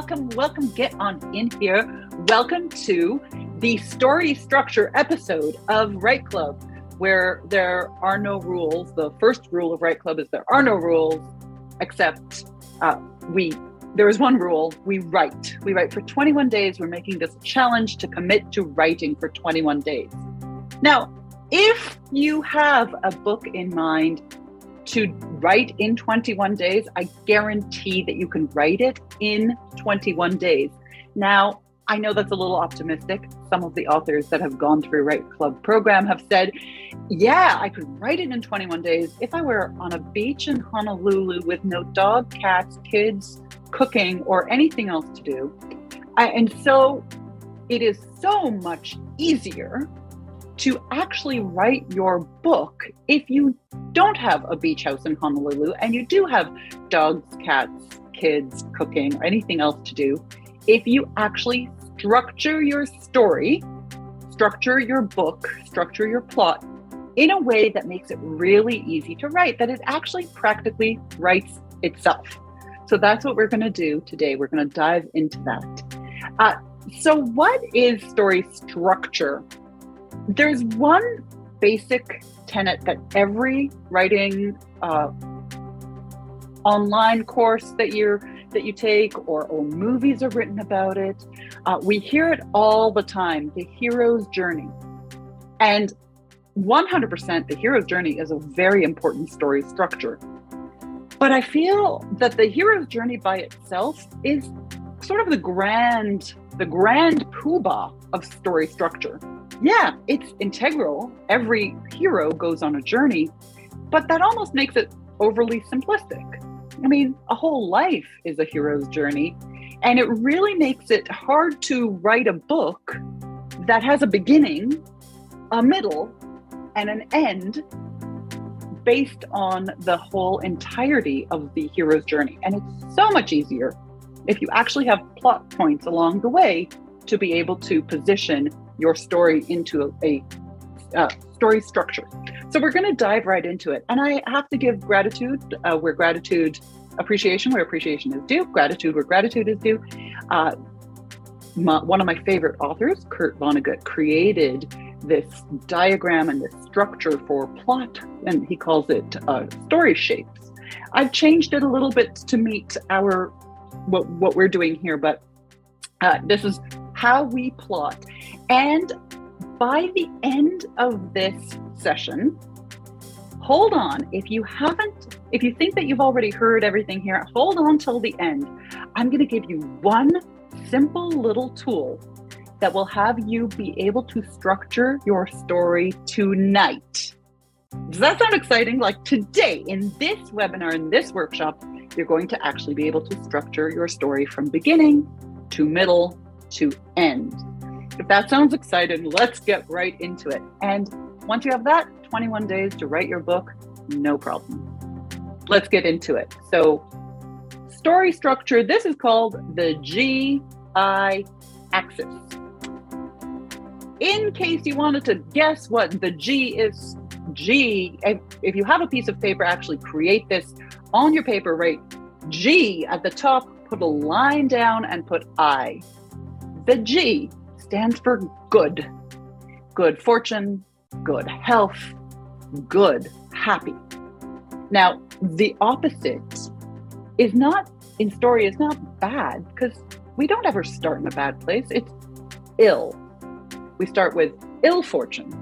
welcome. Get on in here. Welcome to the story structure episode of Write Club, where there are no rules. The first rule of Write Club is there are no rules, except there is one rule. We write. We write for 21 days. We're making this a challenge to commit to writing for 21 days. Now, if you have a book in mind to write in 21 days, I guarantee that you can write it in 21 days. Now, I know that's a little optimistic. Some of the authors that have gone through Write Club program have said, yeah, I could write it in 21 days if I were on a beach in Honolulu with no dog, cats, kids, cooking, or anything else to do. And so it is so much easier to actually write your book if you don't have a beach house in Honolulu and you do have dogs, cats, kids, cooking, or anything else to do. If you actually structure your story, structure your book, structure your plot in a way that makes it really easy to write, that it actually practically writes itself. So that's what we're going to do today. We're going to dive into that. So what is story structure? There's one basic tenet that every writing online course that you take or movies are written about it. We hear it all the time, the hero's journey. And 100% the hero's journey is a very important story structure. But I feel that the hero's journey by itself is sort of the grand poobah of story structure. Yeah, it's integral. Every hero goes on a journey, but that almost makes it overly simplistic. I mean, a whole life is a hero's journey, and it really makes it hard to write a book that has a beginning, a middle, and an end based on the whole entirety of the hero's journey. And it's so much easier if you actually have plot points along the way to be able to position your story into a story structure. So we're going to dive right into it. And I have to give gratitude where appreciation where appreciation is due, gratitude where gratitude is due. One of my favorite authors, Kurt Vonnegut, created this diagram and this structure for plot, and he calls it story shapes. I've changed it a little bit to meet what we're doing here, but this is how we plot. And by the end of this session, hold on. If you think that you've already heard everything here, hold on till the end. I'm going to give you one simple little tool that will have you be able to structure your story tonight. Does that sound exciting? Like today, in this webinar, in this workshop, you're going to actually be able to structure your story from beginning to middle to end. If that sounds exciting, let's get right into it. And once you have that, 21 days to write your book, no problem. Let's get into it. So story structure, this is called the GI axis. In case you wanted to guess what the G is, if you have a piece of paper, actually create this on your paper, write G at the top, put a line down and put I. The G stands for good. Good fortune, good health, good happy. Now, the opposite is not bad, because we don't ever start in a bad place. It's ill. We start with ill fortune,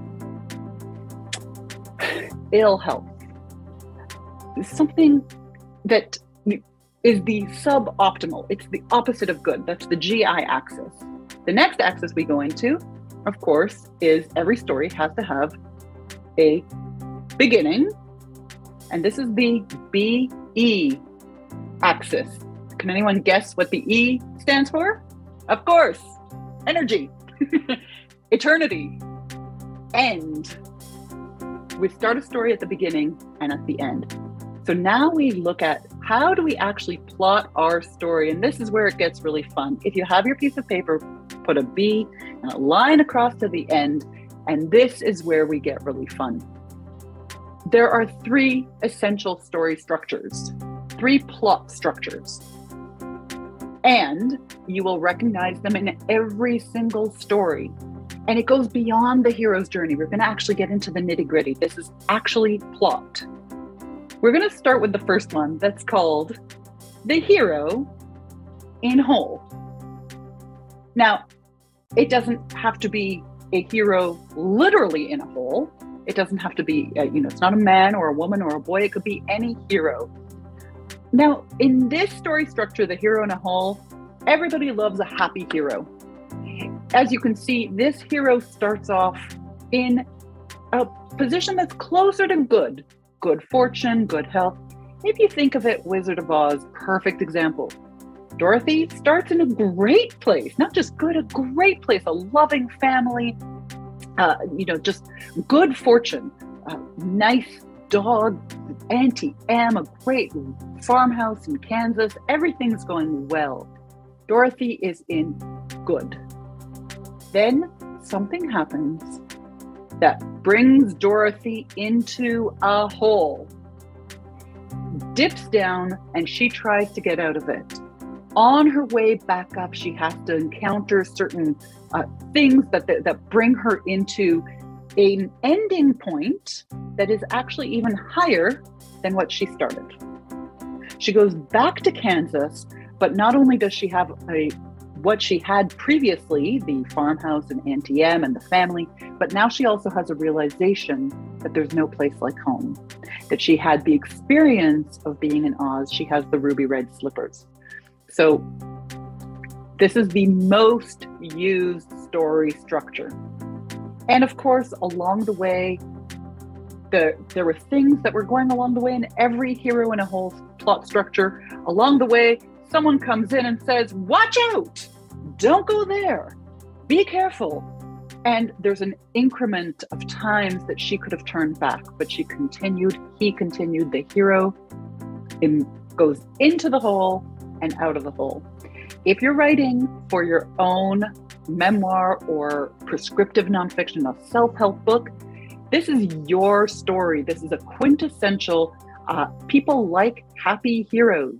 ill health, something that is the suboptimal. It's the opposite of good. That's the GI axis. The next axis we go into, of course, is every story has to have a beginning. And this is the BE axis. Can anyone guess what the E stands for? Of course, energy, eternity, end. We start a story at the beginning and at the end. So now we look at how do we actually plot our story? And this is where it gets really fun. If you have your piece of paper, put a B and a line across to the end, and this is where we get really fun. There are three essential story structures, three plot structures. And You will recognize them in every single story. And it goes beyond the hero's journey. We're going to actually get into the nitty-gritty. This is actually plot. We're going to start with the first one that's called The Hero in Hole. Now, it doesn't have to be a hero literally in a hole. It doesn't have to be, it's not a man or a woman or a boy. It could be any hero. Now, in this story structure, The Hero in a Hole, everybody loves a happy hero. As you can see, this hero starts off in a position that's closer to good fortune, good health. If you think of it, Wizard of Oz, perfect example. Dorothy starts in a great place, not just good, a great place, a loving family, just good fortune, nice dog, Auntie Em, a great farmhouse in Kansas. Everything's going well. Dorothy is in good. Then something happens that brings Dorothy into a hole, dips down, and she tries to get out of it. On her way back up, she has to encounter certain things that bring her into an ending point that is actually even higher than what she started. She goes back to Kansas, but not only does she have what she had previously, the farmhouse and Auntie Em and the family, but now she also has a realization that there's no place like home, that she had the experience of being in Oz. She has the ruby red slippers. So this is the most used story structure. And of course, along the way, there were things that were going along the way in every hero in a whole plot structure. Along the way, someone comes in and says, watch out, don't go there, be careful. And there's an increment of times that she could have turned back, but he continued, the hero goes into the hole and out of the hole. If you're writing for your own memoir or prescriptive nonfiction, a self-help book, this is your story. This is a quintessential, people like happy heroes.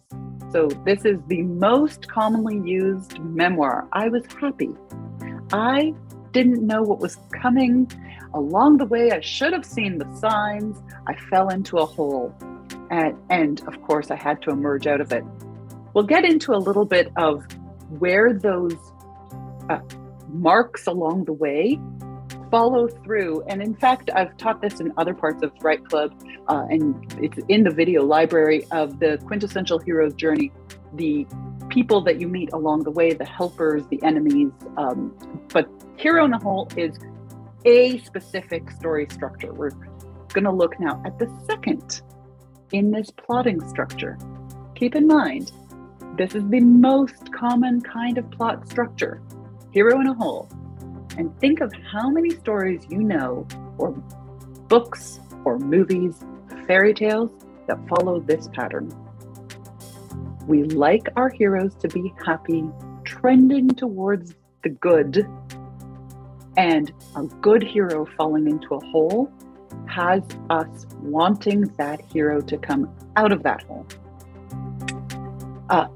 So this is the most commonly used memoir. I was happy. I didn't know what was coming. Along the way, I should have seen the signs. I fell into a hole. And of course, I had to emerge out of it. We'll get into a little bit of where those marks along the way follow through. And in fact, I've taught this in other parts of Write Club, and it's in the video library of the quintessential hero's journey, the people that you meet along the way, the helpers, the enemies. But Hero in the Hole is a specific story structure. We're going to look now at the second in this plotting structure. Keep in mind, this is the most common kind of plot structure, Hero in a Hole. And think of how many stories you know, or books or movies, fairy tales that follow this pattern. We like our heroes to be happy, trending towards the good, and a good hero falling into a hole has us wanting that hero to come out of that hole.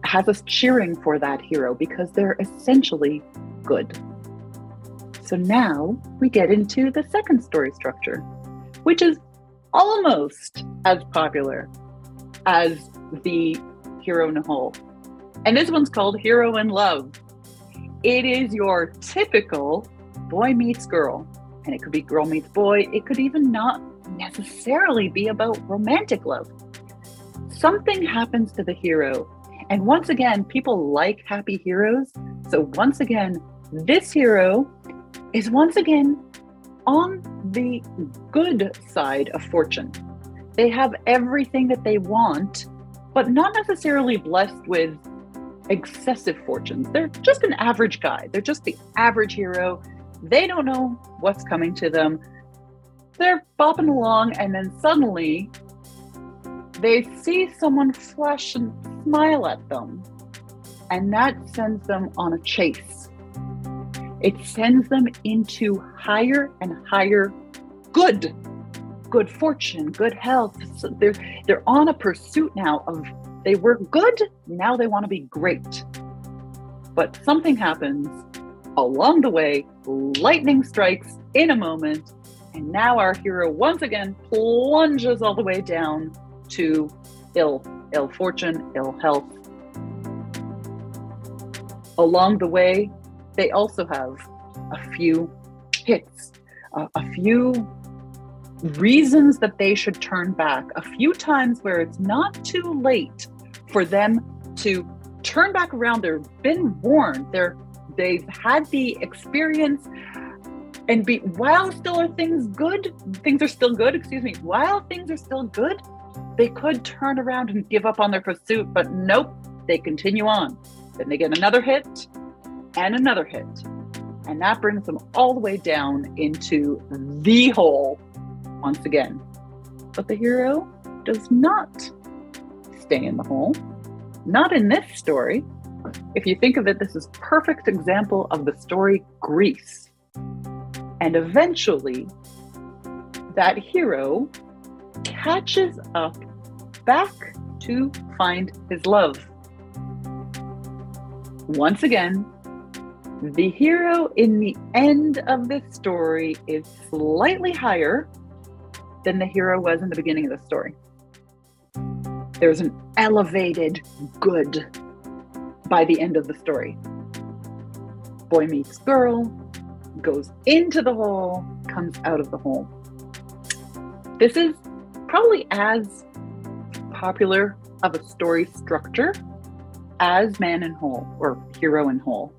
Has us cheering for that hero because they're essentially good. So now we get into the second story structure, which is almost as popular as the Hero in a Hole. And this one's called Hero in Love. It is your typical boy meets girl. And it could be girl meets boy. It could even not necessarily be about romantic love. Something happens to the hero. And once again, people like happy heroes. So once again, this hero is once again on the good side of fortune. They have everything that they want, but not necessarily blessed with excessive fortunes. They're just an average guy. They're just the average hero. They don't know what's coming to them. They're bopping along, and then suddenly they see someone flash and smile at them, and that sends them on a chase. It sends them into higher and higher good fortune, good health. So they're on a pursuit now of, they were good, now they want to be great. But something happens along the way, lightning strikes in a moment, and now our hero once again plunges all the way down to ill fortune, ill health. Along the way, they also have a few hits, a few reasons that they should turn back, a few times where it's not too late for them to turn back around. They've been warned. They've had the experience, and while things are still good, while things are still good, they could turn around and give up on their pursuit, but nope, they continue on. Then they get another hit and another hit, and that brings them all the way down into the hole once again. But the hero does not stay in the hole. Not in this story. If you think of it, this is a perfect example of the story Grease. And eventually, that hero catches up back to find his love. Once again, the hero in the end of this story is slightly higher than the hero was in the beginning of the story. There's an elevated good by the end of the story. Boy meets girl, goes into the hole, comes out of the hole. This is probably as popular of a story structure as Man in Hole or Hero in Hole.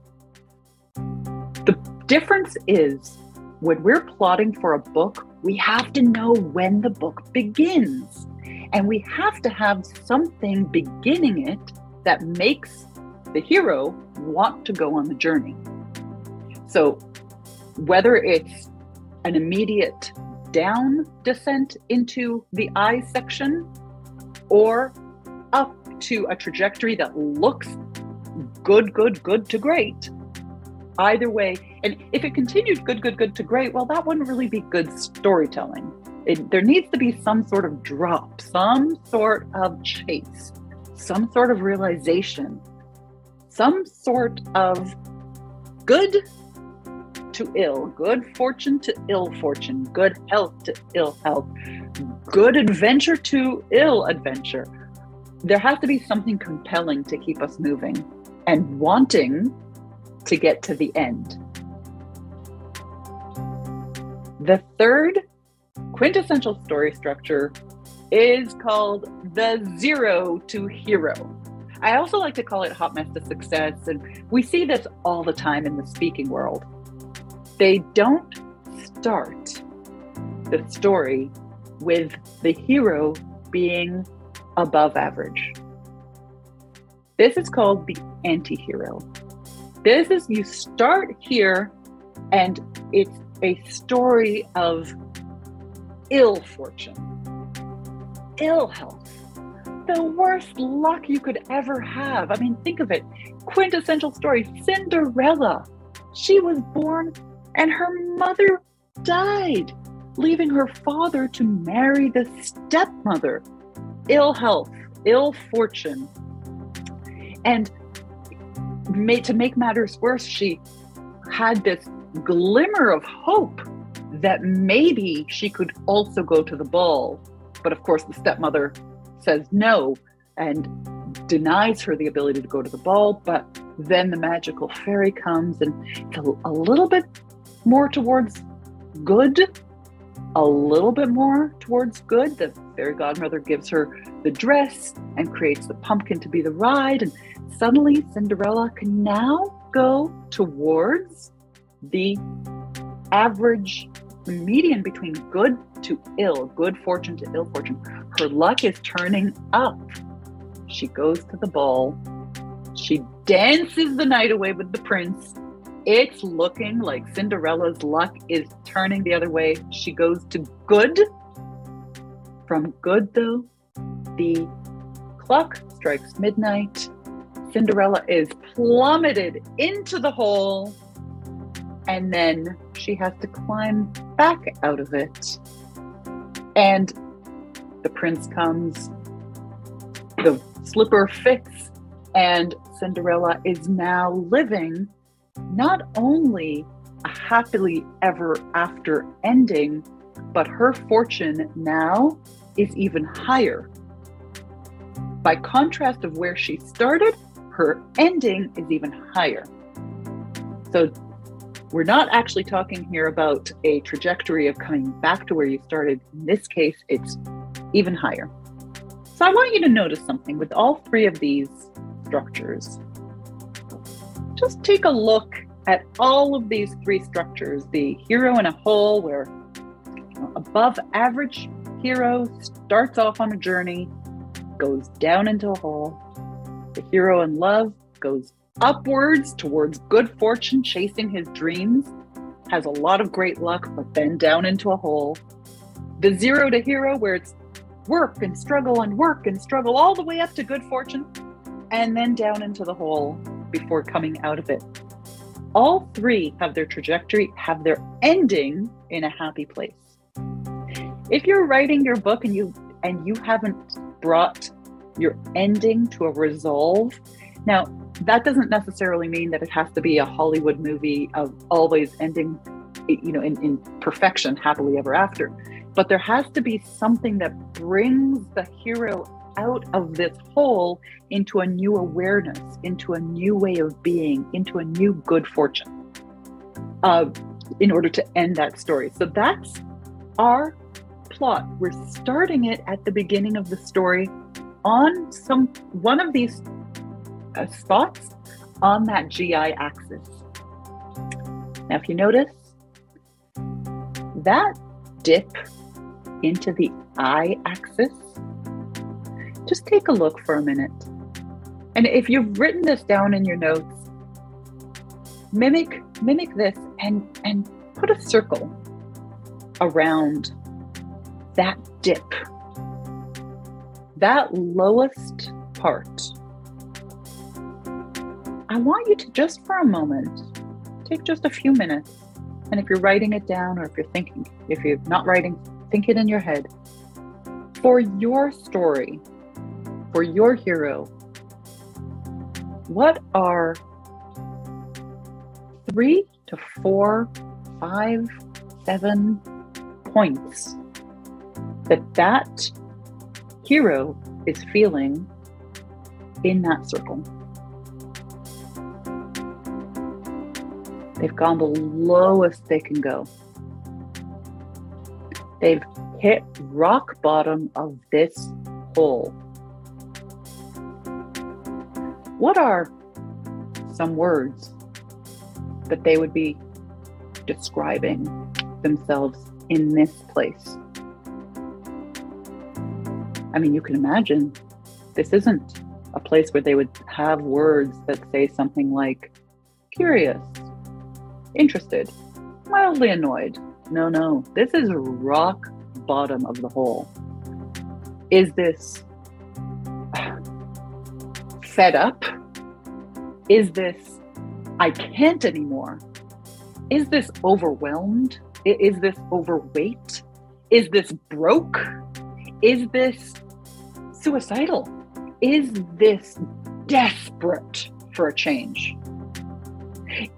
The difference is when we're plotting for a book, we have to know when the book begins. And we have to have something beginning it that makes the hero want to go on the journey. So whether it's an immediate down descent into the I section or up to a trajectory that looks good to great, either way. And if it continued good to great, well, that wouldn't really be good storytelling. There needs to be some sort of drop, some sort of chase, some sort of realization, some sort of good to ill, good fortune to ill fortune, good health to ill health, good adventure to ill adventure. There has to be something compelling to keep us moving and wanting to get to the end. The third quintessential story structure is called the zero to hero. I also like to call it hot mess to success, and we see this all the time in the speaking world. They don't start the story with the hero being above average. This is called the anti-hero. This is, you start here and it's a story of ill fortune, ill health, the worst luck you could ever have. I mean, think of it. Quintessential story, Cinderella. She was born and her mother died, leaving her father to marry the stepmother. Ill health, ill fortune. And to make matters worse, she had this glimmer of hope that maybe she could also go to the ball. But of course, the stepmother says no and denies her the ability to go to the ball. But then the magical fairy comes and it's a little bit more towards good, a little bit more towards good. The fairy godmother gives her the dress and creates the pumpkin to be the ride. And suddenly Cinderella can now go towards the average median between good to ill, good fortune to ill fortune. Her luck is turning up. She goes to the ball. She dances the night away with the prince. It's looking like Cinderella's luck is turning the other way. She goes to good. From good, though, the clock strikes midnight. Cinderella is plummeted into the hole, and then she has to climb back out of it. And the prince comes. The slipper fits. And Cinderella is now living not only a happily ever after ending, but her fortune now is even higher. By contrast of where she started, her ending is even higher. So we're not actually talking here about a trajectory of coming back to where you started. In this case, it's even higher. So I want you to notice something with all three of these structures. Just take a look at all of these three structures. The hero in a hole, where above average hero starts off on a journey, goes down into a hole. The hero in love goes upwards towards good fortune, chasing his dreams, has a lot of great luck, but then down into a hole. The zero to hero, where it's work and struggle all the way up to good fortune, and then down into the hole before coming out of it. All three have their trajectory, have their ending in a happy place. If you're writing your book and you haven't brought your ending to a resolve, now that doesn't necessarily mean that it has to be a Hollywood movie of always ending, in perfection, happily ever after. But there has to be something that brings the hero out of this hole into a new awareness, into a new way of being, into a new good fortune, in order to end that story. So that's our plot. We're starting it at the beginning of the story on one of these spots on that GI axis. Now, if you notice, that dip into the I axis, just take a look for a minute. And if you've written this down in your notes, mimic this and put a circle around that dip, that lowest part. I want you to just for a moment, take just a few minutes, and if you're writing it down or if you're not writing, think it in your head. For your story, for your hero, what are 3 to 4, 5, 7 points that hero is feeling in that circle? They've gone the lowest they can go. They've hit rock bottom of this hole. What are some words that they would be describing themselves in this place? I mean, you can imagine this isn't a place where they would have words that say something like curious, interested, mildly annoyed. No, this is rock bottom of the hole. Is this fed up? Is this I can't anymore? Is this overwhelmed? Is this overweight? Is this broke? Is this suicidal? Is this desperate for a change?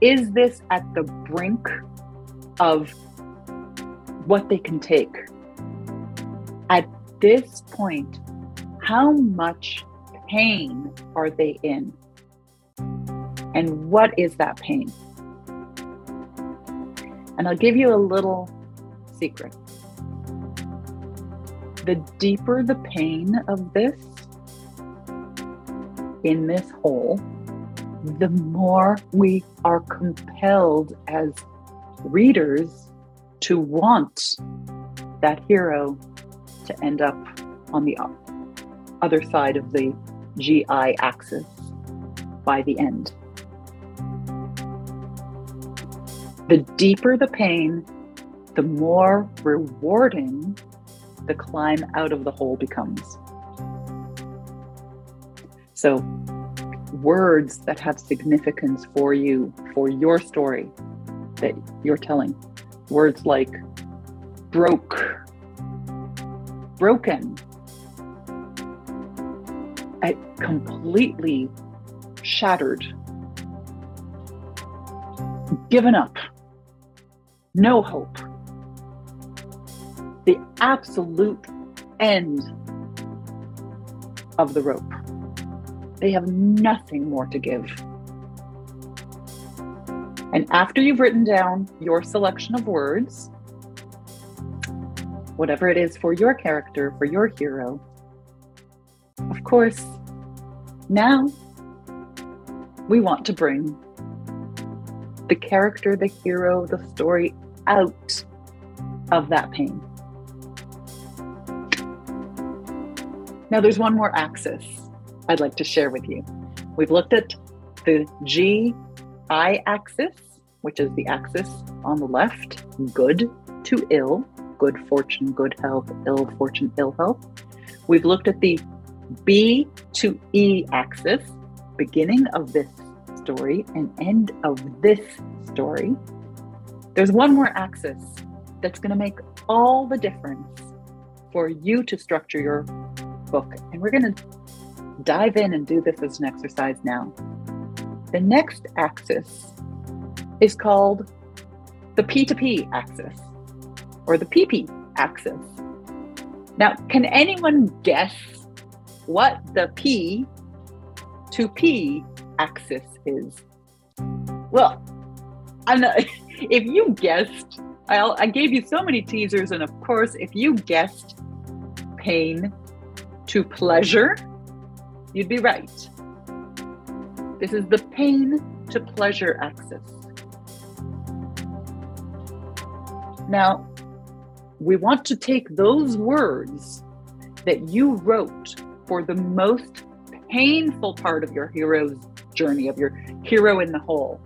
Is this at the brink of what they can take? At this point, how much pain are they in? And what is that pain? And I'll give you a little secret. The deeper the pain of this, in this hole, the more we are compelled as readers to want that hero to end up on the other side of the GI axis by the end. The deeper the pain, the more rewarding the climb out of the hole becomes. So, words that have significance for you, for your story that you're telling. Words like broke, broken, completely shattered, given up, no hope, the absolute end of the rope. They have nothing more to give. And after you've written down your selection of words, whatever it is for your character, for your hero, of course, now we want to bring the character, the hero, the story out of that pain. Now there's one more axis I'd like to share with you. We've looked at the GI axis, which is the axis on the left, good to ill, good fortune, good health, ill fortune, ill health. We've looked at the B to E axis, beginning of this story and end of this story. There's one more axis that's going to make all the difference for you to structure your book. And we're going to dive in and do this as an exercise now. The next axis is called the P to P axis, or the PP axis. Now, can anyone guess what the P to P axis is? Well, I'm not, if you guessed, I gave you so many teasers, and of course, if you guessed pain to pleasure, you'd be right. This is the pain to pleasure axis. Now, we want to take those words that you wrote for the most painful part of your hero's journey, of your hero in the hole,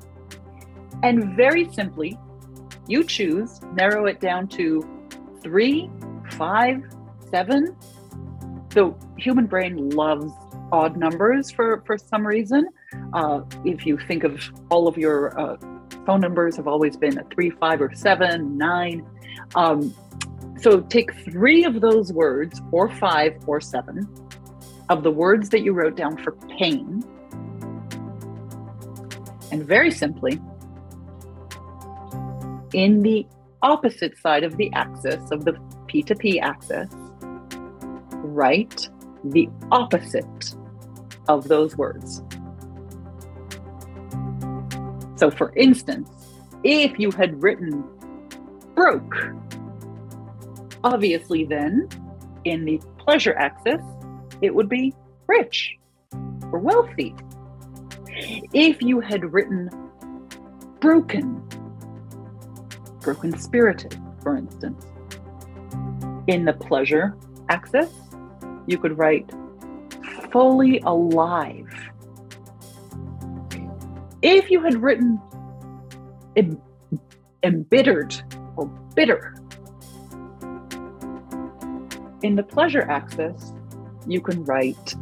and very simply, you choose, narrow it down to 3, 5, 7. The human brain loves odd numbers for some reason. If you think of all of your phone numbers have always been a 3, 5, or 7, 9. So take 3 of those words, or 5 or 7, of the words that you wrote down for pain. And very simply, in the opposite side of the axis, of the P to P axis, write the opposite of those words. So for instance, if you had written broke, obviously then in the pleasure axis, it would be rich or wealthy. If you had written broken spirited, for instance, in the pleasure axis, you could write fully alive. If you had written embittered or bitter, in the pleasure axis, you can write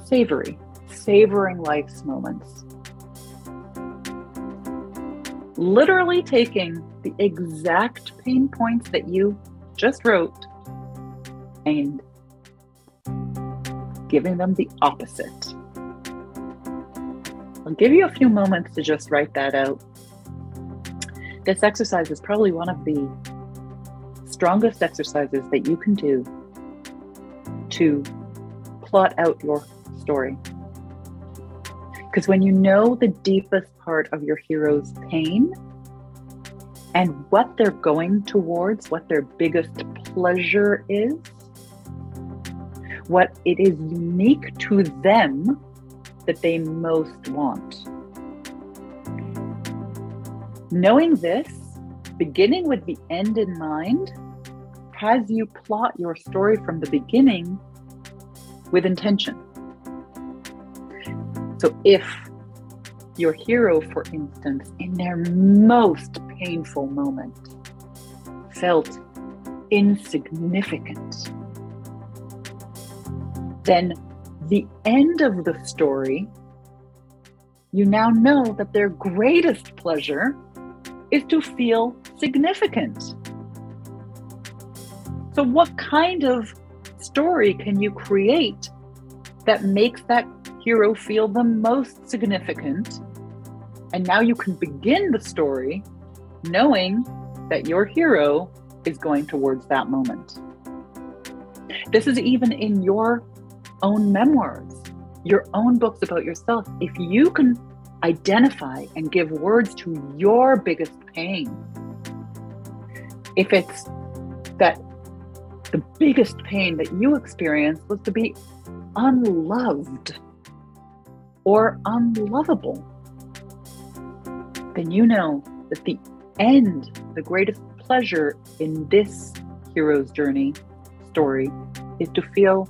savory, savoring life's moments. Literally taking the exact pain points that you just wrote and giving them the opposite. I'll give you a few moments to just write that out. This exercise is probably one of the strongest exercises that you can do to plot out your story. Because when you know the deepest part of your hero's pain and what they're going towards, what their biggest pleasure is, what it is unique to them that they most want. Knowing this, beginning with the end in mind, has you plot your story from the beginning with intention. So if your hero, for instance, in their most painful moment, felt insignificant, then the end of the story, you now know that their greatest pleasure is to feel significant. So what kind of story can you create that makes that hero feel the most significant. And now you can begin the story knowing that your hero is going towards that moment. This is even in your own memoirs, your own books about yourself. If you can identify and give words to your biggest pain, if it's that the biggest pain that you experienced was to be unloved or unlovable, then you know that the end, the greatest pleasure in this hero's journey story is to feel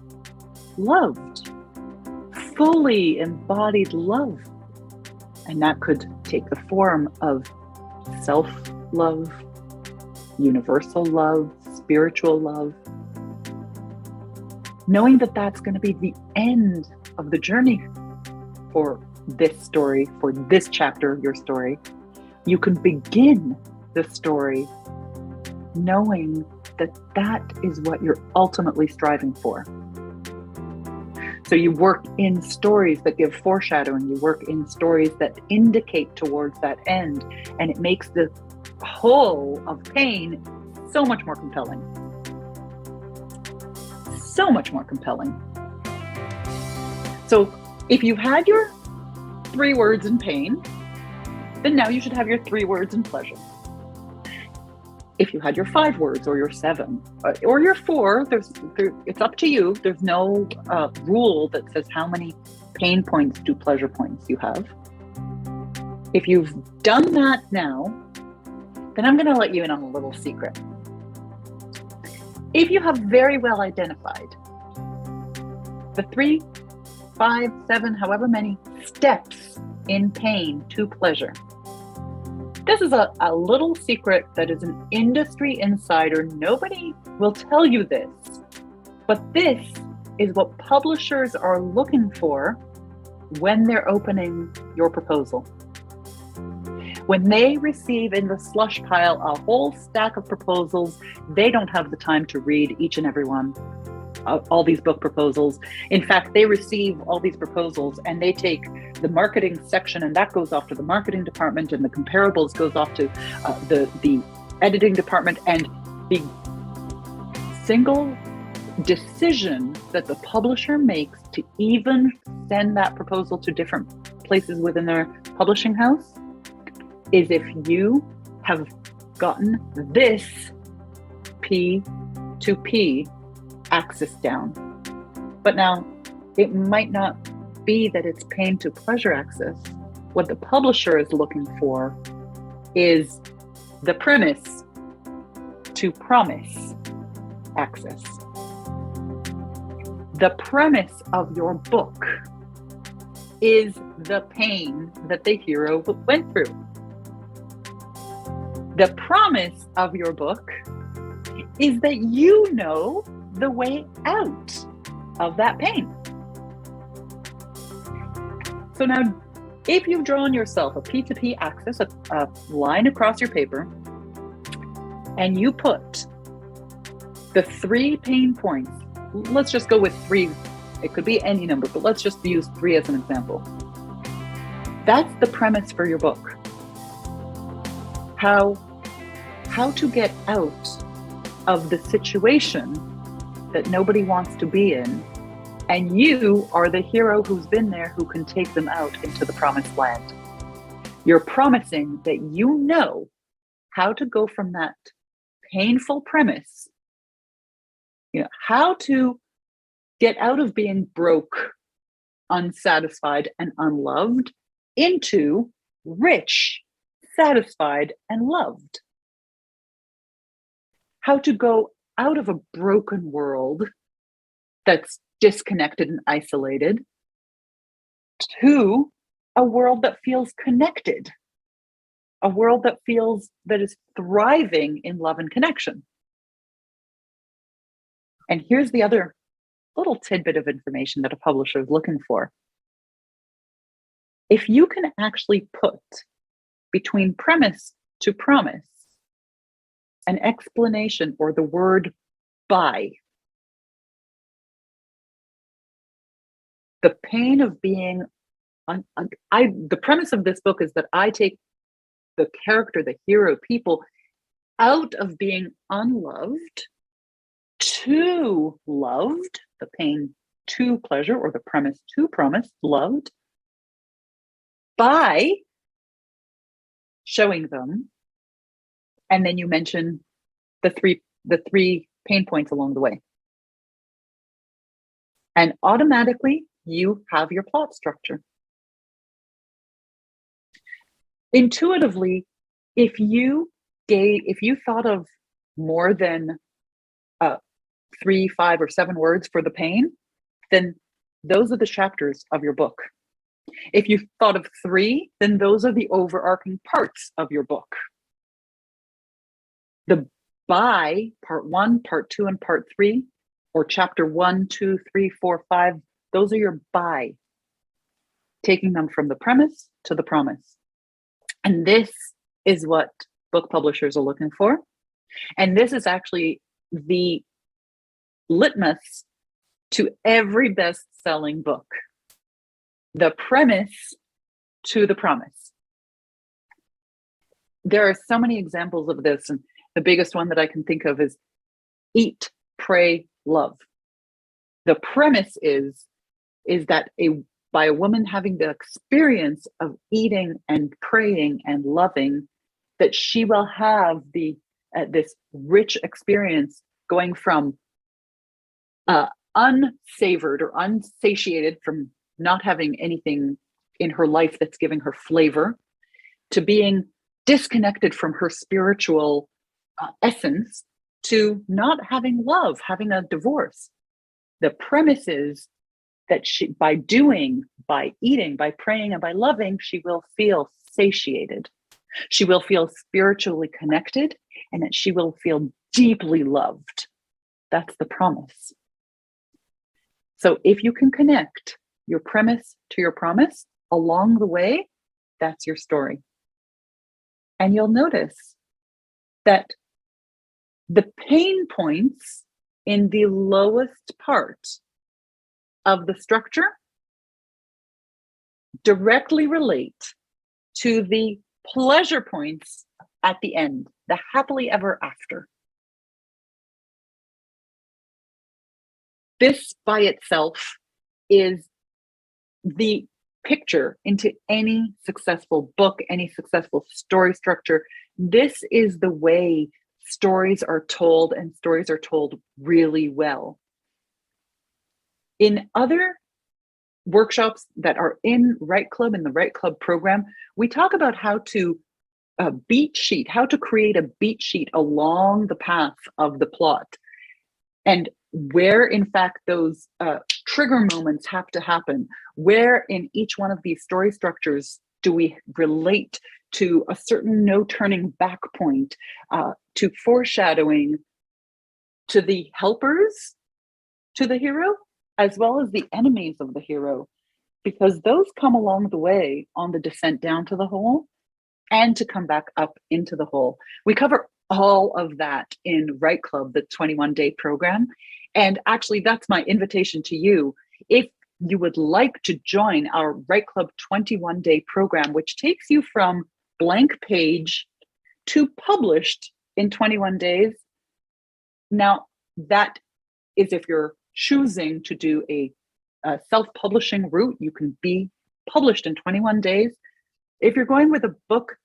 loved, fully embodied love. And that could take the form of self-love, universal love, spiritual love. Knowing that that's going to be the end of the journey for this story, for this chapter of your story, you can begin the story knowing that that is what you're ultimately striving for. So you work in stories that give foreshadowing, you work in stories that indicate towards that end, and it makes the whole of pain so much more compelling. So much more compelling. So if you've had your 3 words in pain, then now you should have your 3 words in pleasure. If you had your 5 words or your 7 or your 4, it's up to you. There's no rule that says how many pain points to pleasure points you have. If you've done that now, then I'm going to let you in on a little secret. If you have very well identified the 3, 5, 7, however many steps in pain to pleasure, this is a little secret that is an industry insider. Nobody will tell you this, but this is what publishers are looking for when they're opening your proposal. When they receive in the slush pile a whole stack of proposals, they don't have the time to read each and every one. All these book proposals. In fact, they receive all these proposals and they take the marketing section, and that goes off to the marketing department, and the comparables goes off to the editing department, and the single decision that the publisher makes to even send that proposal to different places within their publishing house is if you have gotten this P2P axis down. But now it might not be that it's pain to pleasure axis. What the publisher is looking for is the premise to promise axis. The premise of your book is the pain that the hero went through. The promise of your book is that you know the way out of that pain. So now, if you've drawn yourself a P2P axis, a line across your paper, and you put the 3 pain points, let's just go with 3. It could be any number, but let's just use 3 as an example. That's the premise for your book. How to get out of the situation that nobody wants to be in, and you are the hero who's been there who can take them out into the promised land. You're promising that you know how to go from that painful premise, how to get out of being broke, unsatisfied, and unloved into rich, satisfied, and loved. How to go out of a broken world that's disconnected and isolated to a world that feels connected, a world that is thriving in love and connection. And here's the other little tidbit of information that a publisher is looking for. If you can actually put between premise to promise an explanation or the word by, The pain of being, the premise of this book is that I take the character, the hero, people out of being unloved to loved, the pain to pleasure, or the premise to promise, loved, by showing them. And then you mention the three pain points along the way. And automatically you have your plot structure. Intuitively, if you thought of more than 3, 5, or 7 words for the pain, then those are the chapters of your book. If you thought of 3, then those are the overarching parts of your book. The by, part 1, part 2, and part 3, or chapter 1, 2, 3, 4, 5, those are your by, taking them from the premise to the promise. And this is what book publishers are looking for. And this is actually the litmus to every best-selling book. The premise to the promise. There are so many examples of this, and the biggest one that I can think of is eat, pray, love. The premise is that by a woman having the experience of eating and praying and loving, that she will have this rich experience going from unsavored or unsatiated from not having anything in her life that's giving her flavor, to being disconnected from her spiritual essence, to not having love, having a divorce. The premise is that by eating, by praying, and by loving, she will feel satiated. She will feel spiritually connected, and that she will feel deeply loved. That's the promise. So if you can connect your premise to your promise along the way, that's your story. And you'll notice that the pain points in the lowest part of the structure directly relate to the pleasure points at the end, the happily ever after. This by itself is the picture into any successful book, any successful story structure. This is the way stories are told, and stories are told really well. In other workshops that are in Write Club, in the Write Club program, we talk about how to how to create a beat sheet along the path of the plot, and where in fact those trigger moments have to happen, where in each one of these story structures do we relate to a certain no turning back point, to foreshadowing, to the helpers to the hero, as well as the enemies of the hero, because those come along the way on the descent down to the hole and to come back up into the hole. We cover all of that in Write Club, the 21-day program. And actually, that's my invitation to you. If you would like to join our Write Club 21-day program, which takes you from blank page to published in 21 days. Now, that is if you're choosing to do a self-publishing route, you can be published in 21 days. If you're going with a book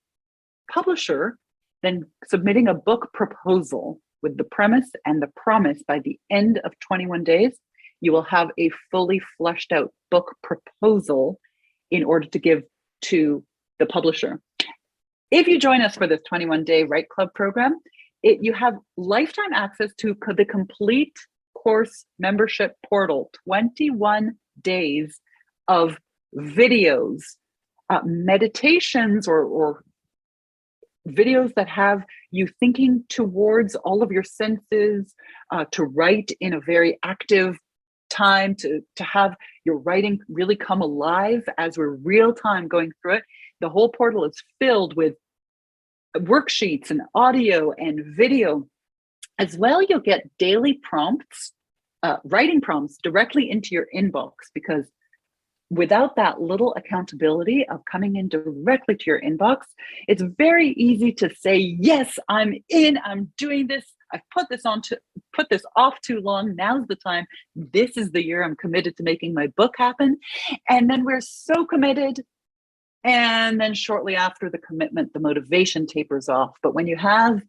publisher, then submitting a book proposal with the premise and the promise by the end of 21 days, you will have a fully fleshed out book proposal in order to give to the publisher. If you join us for this 21-day Write Club program, you have lifetime access to the complete course membership portal, 21 days of videos, meditations, or videos that have you thinking towards all of your senses, to write in a very active time, to have your writing really come alive as we're real time going through it. The whole portal is filled with worksheets and audio and video. As well, you'll get daily prompts, writing prompts directly into your inbox, because without that little accountability of coming in directly to your inbox, it's very easy to say, yes, I'm in, I'm doing this. I've put this off too long. Now's the time. This is the year I'm committed to making my book happen. And then we're so committed. And then shortly after the commitment, the motivation tapers off. But when you have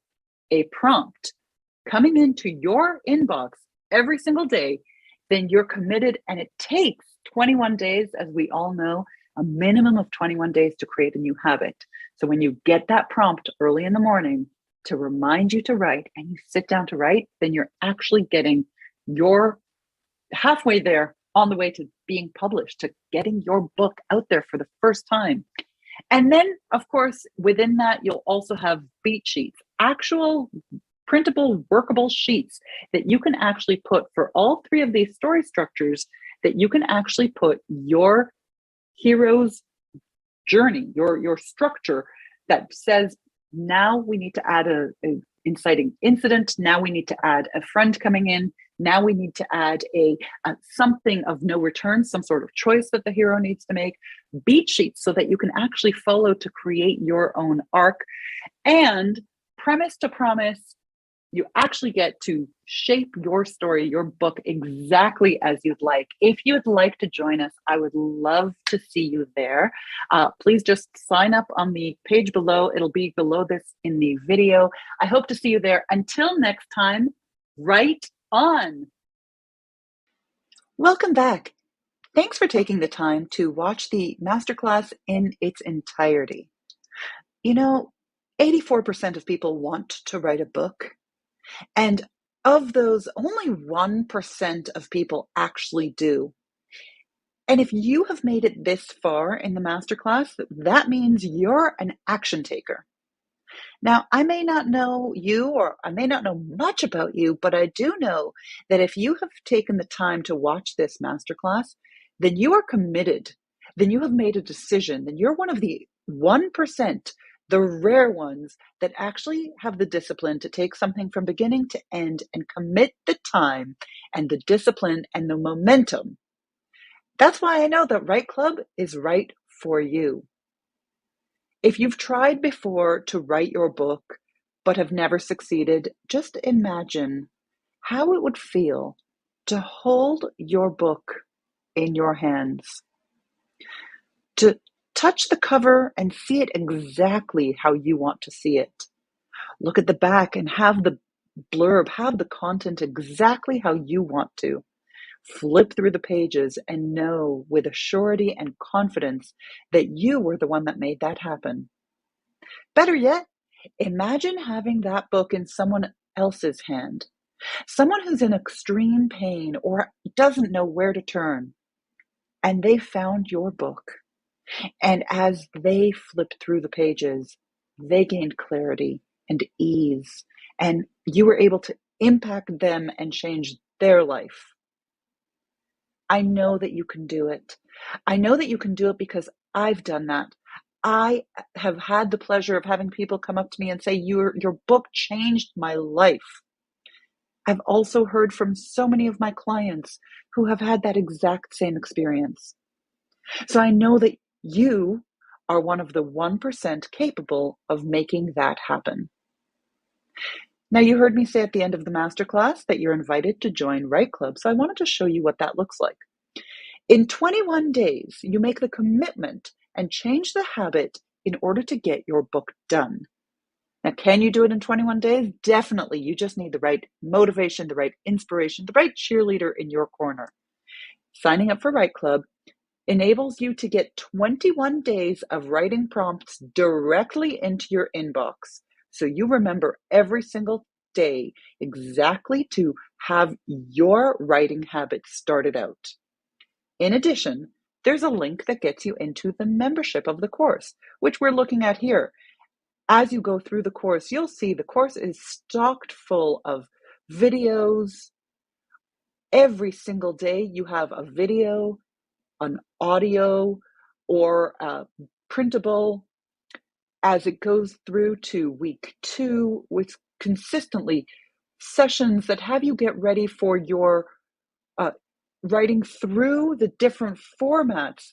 a prompt coming into your inbox every single day, then you're committed, and it takes 21 days, as we all know, a minimum of 21 days to create a new habit. So when you get that prompt early in the morning to remind you to write and you sit down to write, then you're actually getting your halfway there on the way to being published, to getting your book out there for the first time. And then, of course, within that, you'll also have beat sheets, actual printable, workable sheets that you can actually put for all three of these story structures, that you can actually put your hero's journey, your structure that says, now we need to add a inciting incident. Now we need to add a friend coming in. Now we need to add a something of no return, some sort of choice that the hero needs to make. Beat sheets so that you can actually follow to create your own arc. And premise to promise, you actually get to shape your story, your book, exactly as you'd like. If you'd like to join us, I would love to see you there. Please just sign up on the page below. It'll be below this in the video. I hope to see you there. Until next time, write on. Welcome back. Thanks for taking the time to watch the masterclass in its entirety. 84% of people want to write a book. And of those, only 1% of people actually do. And if you have made it this far in the masterclass, that means you're an action taker. Now, I may not know you, or I may not know much about you, but I do know that if you have taken the time to watch this masterclass, then you are committed. Then you have made a decision. Then you're one of the 1%, the rare ones that actually have the discipline to take something from beginning to end and commit the time and the discipline and the momentum. That's why I know that Write Club is right for you. If you've tried before to write your book but have never succeeded, just imagine how it would feel to hold your book in your hands, to touch the cover and see it exactly how you want to see it. Look at the back and have the blurb, have the content exactly how you want to. Flip through the pages and know with a surety and confidence that you were the one that made that happen. Better yet, imagine having that book in someone else's hand, someone who's in extreme pain or doesn't know where to turn, and they found your book. And as they flipped through the pages, they gained clarity and ease, and you were able to impact them and change their life. I know that you can do it. I know that you can do it because I've done that. I have had the pleasure of having people come up to me and say, your book changed my life. I've also heard from so many of my clients who have had that exact same experience. So I know that you are one of the 1% capable of making that happen. Now, you heard me say at the end of the masterclass that you're invited to join Write Club, so I wanted to show you what that looks like. In 21 days, you make the commitment and change the habit in order to get your book done. Now, can you do it in 21 days? Definitely. You just need the right motivation, the right inspiration, the right cheerleader in your corner. Signing up for Write Club enables you to get 21 days of writing prompts directly into your inbox. So you remember every single day exactly to have your writing habit started out. In addition, there's a link that gets you into the membership of the course, which we're looking at here. As you go through the course, you'll see the course is stocked full of videos. Every single day you have a video, an audio, or a printable. As it goes through to week 2, with consistently sessions that have you get ready for your writing through the different formats,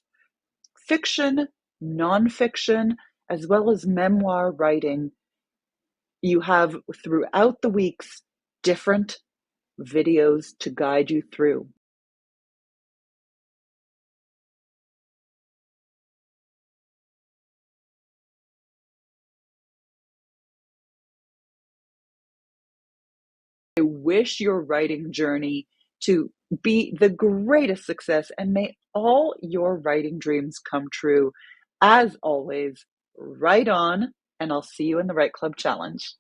fiction, nonfiction, as well as memoir writing. You have throughout the weeks different videos to guide you through. I wish your writing journey to be the greatest success, and may all your writing dreams come true. As always, write on, and I'll see you in the Write Club Challenge.